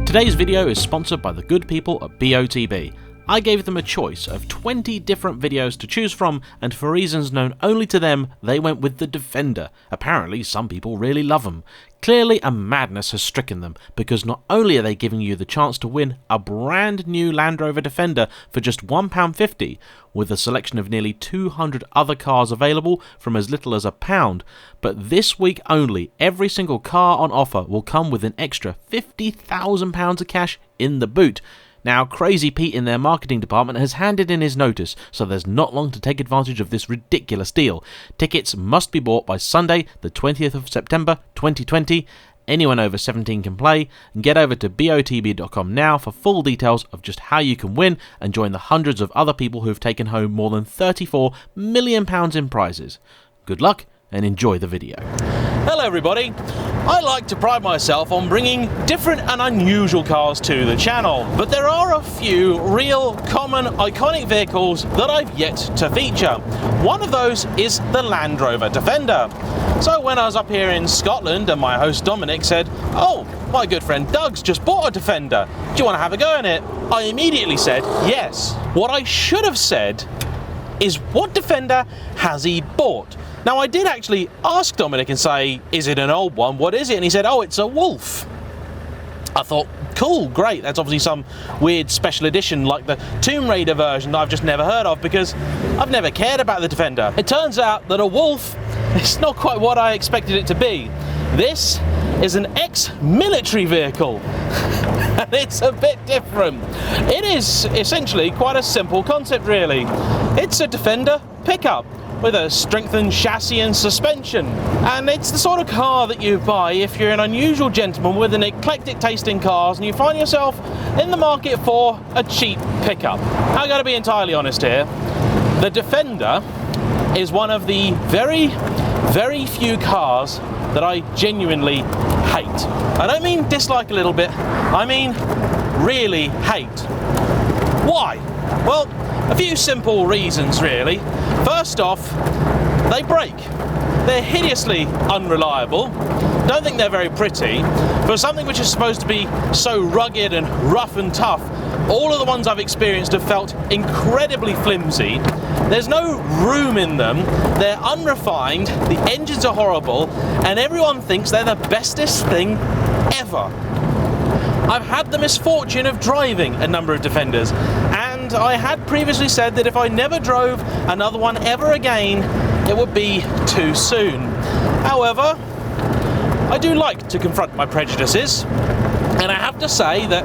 Today's video is sponsored by the good people at BOTB. I gave them a choice of 20 different videos to choose from, and for reasons known only to them, they went with the Defender. Apparently, some people really love them. Clearly, a madness has stricken them, because not only are they giving you the chance to win a brand new Land Rover Defender for just £1.50, with a selection of nearly 200 other cars available from as little as £1, but this week only, every single car on offer will come with an extra £50,000 of cash in the boot. Now, Crazy Pete in their marketing department has handed in his notice, so there's not long to take advantage of this ridiculous deal. Tickets must be bought by Sunday, the 20th of September 2020. Anyone over 17 can play, and get over to botb.com now for full details of just how you can win and join the hundreds of other people who've taken home more than £34 million in prizes. Good luck and enjoy the video. Hello everybody, I like to pride myself on bringing different and unusual cars to the channel, but there are a few real common iconic vehicles that I've yet to feature. One of those is the Land Rover Defender. So when I was up here in Scotland and my host Dominic said, "Oh, my good friend Doug's just bought a Defender, do you want to have a go in it?" I immediately said yes. What I should have said is, what Defender has he bought? Now, I did actually ask Dominic and say, is it an old one? What is it? And he said, oh, it's a Wolf. I thought, cool, great. That's obviously some weird special edition like the Tomb Raider version that I've just never heard of, because I've never cared about the Defender. It turns out that a Wolf is not quite what I expected it to be. This is an ex-military vehicle. And it's a bit different. It is essentially quite a simple concept, really. It's a Defender pickup with a strengthened chassis and suspension. And it's the sort of car that you buy if you're an unusual gentleman with an eclectic taste in cars and you find yourself in the market for a cheap pickup. I gotta be entirely honest here. The Defender is one of the very few cars that I genuinely hate. I don't mean dislike a little bit, I mean really hate. Why? Well, a few simple reasons really. First off, they break. They're hideously unreliable. Don't think they're very pretty. For something which is supposed to be so rugged and rough and tough, all of the ones I've experienced have felt incredibly flimsy. There's no room in them. They're unrefined, the engines are horrible, and everyone thinks they're the bestest thing ever. I've had the misfortune of driving a number of Defenders, and I had previously said that if I never drove another one ever again, it would be too soon. However, I do like to confront my prejudices, and I have to say that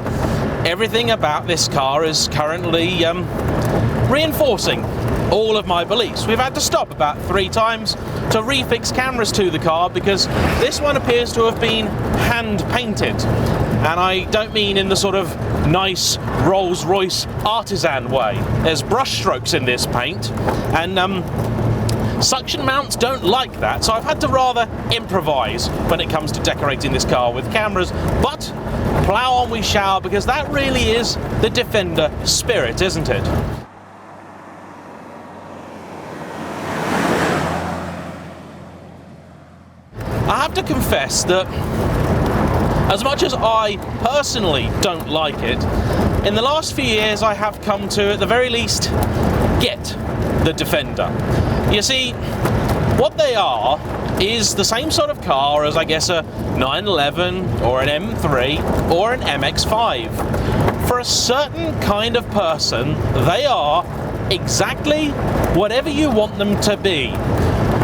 everything about this car is currently reinforcing all of my beliefs. We've had to stop about 3 times to refix cameras to the car because this one appears to have been hand painted. And I don't mean in the sort of nice Rolls-Royce artisan way. There's brush strokes in this paint, and suction mounts don't like that, so I've had to rather improvise when it comes to decorating this car with cameras, but plough on we shall, because that really is the Defender spirit, isn't it? I have to confess that as much as I personally don't like it, in the last few years I have come to, at the very least, get the Defender. You see, what they are is the same sort of car as, I guess, a 911 or an M3 or an MX-5. For a certain kind of person, they are exactly whatever you want them to be.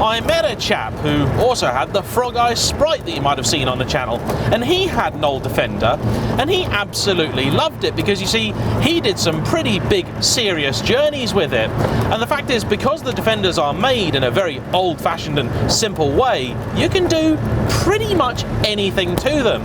I met a chap who also had the Frog Eye Sprite that you might have seen on the channel, and he had an old Defender, and he absolutely loved it because, you see, he did some pretty big, serious journeys with it. And the fact is, because the Defenders are made in a very old-fashioned and simple way, you can do pretty much anything to them.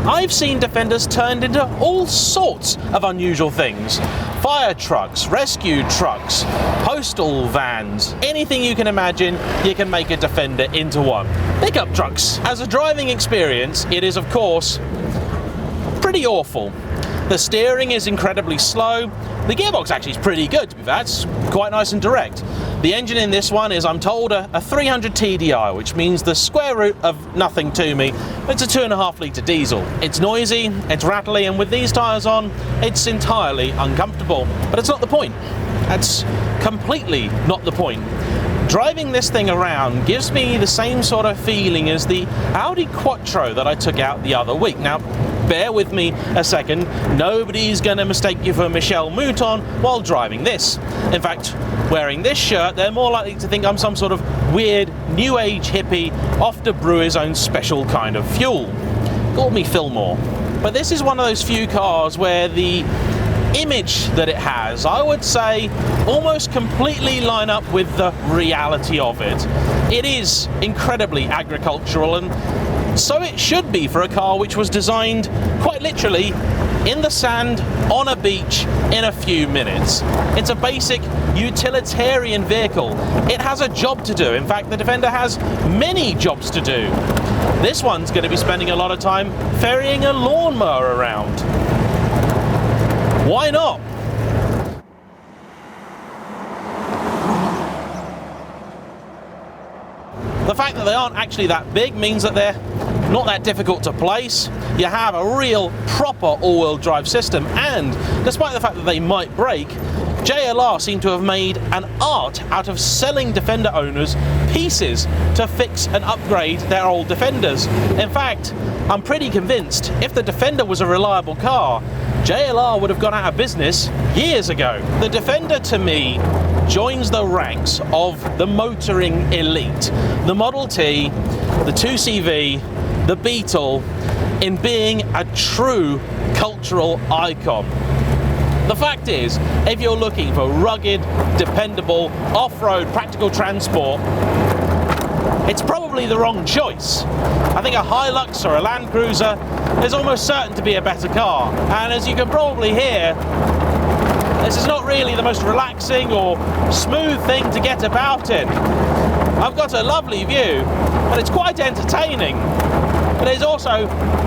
I've seen Defenders turned into all sorts of unusual things. Fire trucks, rescue trucks, postal vans, anything you can imagine, you can make a Defender into one. Pickup trucks. As a driving experience, it is, of course, pretty awful. The steering is incredibly slow. The gearbox actually is pretty good, to be fair. It's quite nice and direct. The engine in this one is, I'm told, a 300 TDI, which means the square root of nothing to me. It's a 2.5 litre diesel. It's noisy, it's rattly, and with these tyres on, it's entirely uncomfortable. But it's not the point. That's completely not the point. Driving this thing around gives me the same sort of feeling as the Audi Quattro that I took out the other week. Now, bear with me a second, nobody's going to mistake you for Michel Mouton while driving this. In fact, wearing this shirt, they're more likely to think I'm some sort of weird new age hippie off to brew his own special kind of fuel. Call me Fillmore. But this is one of those few cars where the image that it has, I would say, almost completely line up with the reality of it. It is incredibly agricultural, and so it should be for a car which was designed quite literally in the sand on a beach in a few minutes. It's a basic utilitarian vehicle. It has a job to do. In fact, the Defender has many jobs to do. This one's going to be spending a lot of time ferrying a lawnmower around. Why not? The fact that they aren't actually that big means that they're not that difficult to place. You have a real proper all-wheel drive system, and despite the fact that they might break, JLR seem to have made an art out of selling Defender owners pieces to fix and upgrade their old Defenders. In fact, I'm pretty convinced if the Defender was a reliable car, JLR would have gone out of business years ago. The Defender, to me, joins the ranks of the motoring elite. The Model T, the 2CV, the Beetle, in being a true cultural icon. The fact is, if you're looking for rugged, dependable, off-road practical transport, it's probably the wrong choice. I think a Hilux or a Land Cruiser is almost certain to be a better car. And as you can probably hear, this is not really the most relaxing or smooth thing to get about in. I've got a lovely view, and it's quite entertaining. But it's also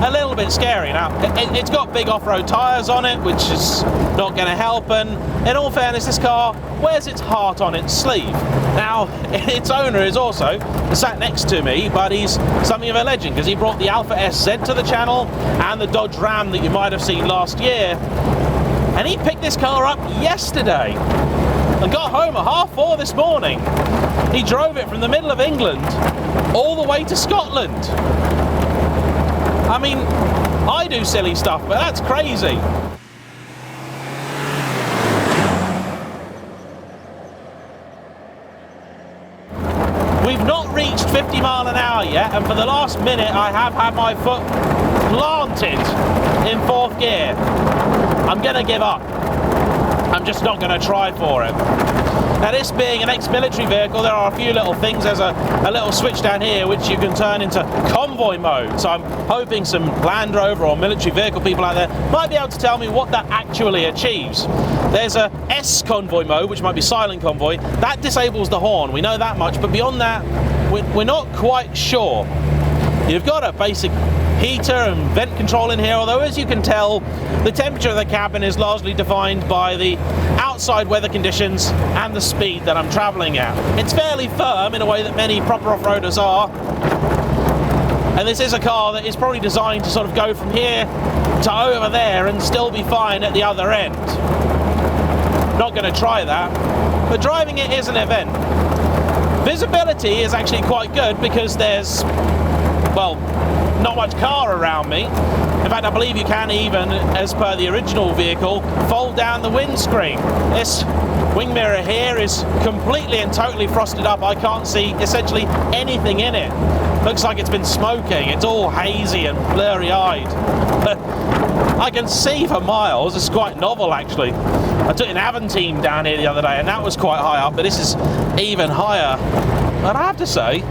a little bit scary. Now, it's got big off-road tyres on it, which is not going to help, and in all fairness, this car wears its heart on its sleeve. Now, its owner is also sat next to me, but he's something of a legend, because he brought the Alfa SZ to the channel, and the Dodge Ram that you might have seen last year, and he picked this car up yesterday, and got home at 4:30 this morning. He drove it from the middle of England all the way to Scotland. I mean, I do silly stuff, but that's crazy. We've not reached 50 mile an hour yet, and for the last minute I have had my foot planted in 4th gear. I'm going to give up. I'm just not going to try for it. Now, this being an ex-military vehicle, there are a few little things. There's a little switch down here which you can turn into convoy mode. So I'm hoping some Land Rover or military vehicle people out there might be able to tell me what that actually achieves. There's a S convoy mode, which might be silent convoy. That disables the horn, we know that much, but beyond that, we're not quite sure. You've got a basic heater and vent control in here, although as you can tell, the temperature of the cabin is largely defined by the outside weather conditions and the speed that I'm travelling at. It's fairly firm in a way that many proper off-roaders are, and this is a car that is probably designed to sort of go from here to over there and still be fine at the other end. Not going to try that, but driving it is an event. Visibility is actually quite good because there's, well, not much car around me. In fact, I believe you can even, as per the original vehicle, fold down the windscreen. This wing mirror here is completely and totally frosted up. I can't see essentially anything in it. Looks like it's been smoking. It's all hazy and blurry-eyed. I can see for miles. It's quite novel, actually. I took an Aventine down here the other day, and that was quite high up, but this is even higher. And I have to say,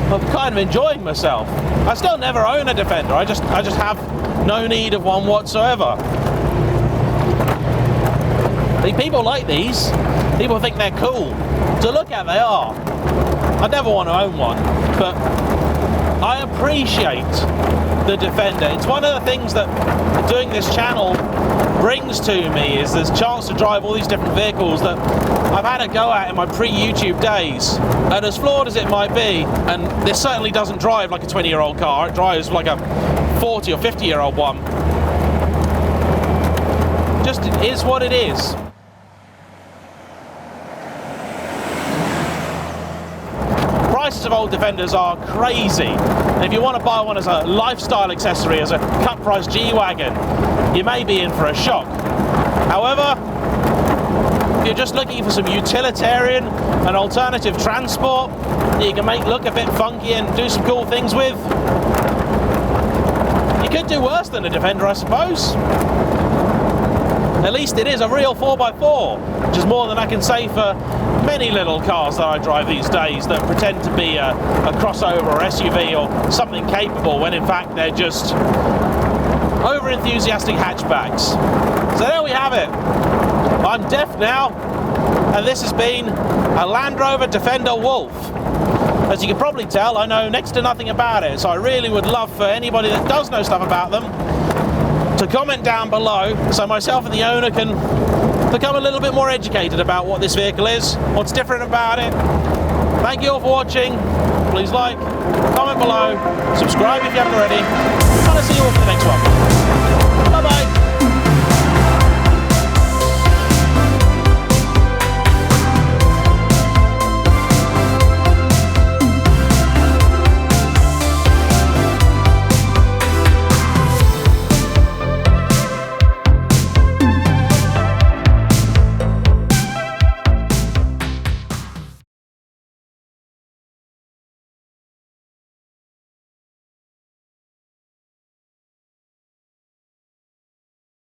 I'm kind of enjoying myself. I still never own a Defender. I just have no need of one whatsoever. People like these. People think they're cool. To look at, they are. I'd never want to own one, but I appreciate the Defender. It's one of the things that doing thing this channel brings to me is this chance to drive all these different vehicles that I've had a go at in my pre-YouTube days. And as flawed as it might be, and this certainly doesn't drive like a 20-year-old car, it drives like a 40 or 50-year-old one. Just is what it is. Prices of old Defenders are crazy. And if you want to buy one as a lifestyle accessory, as a cut price G-Wagon, you may be in for a shock. However, if you're just looking for some utilitarian and alternative transport that you can make look a bit funky and do some cool things with, you could do worse than a Defender, I suppose. At least it is a real 4x4, which is more than I can say for many little cars that I drive these days that pretend to be a crossover or SUV or something capable when in fact they're just over-enthusiastic hatchbacks. So there we have it. I'm deaf now, and this has been a Land Rover Defender Wolf. As you can probably tell, I know next to nothing about it, so I really would love for anybody that does know stuff about them to comment down below so myself and the owner can become a little bit more educated about what this vehicle is, what's different about it. Thank you all for watching. Please like, comment below, subscribe if you haven't already, and I'll see you all for the next one.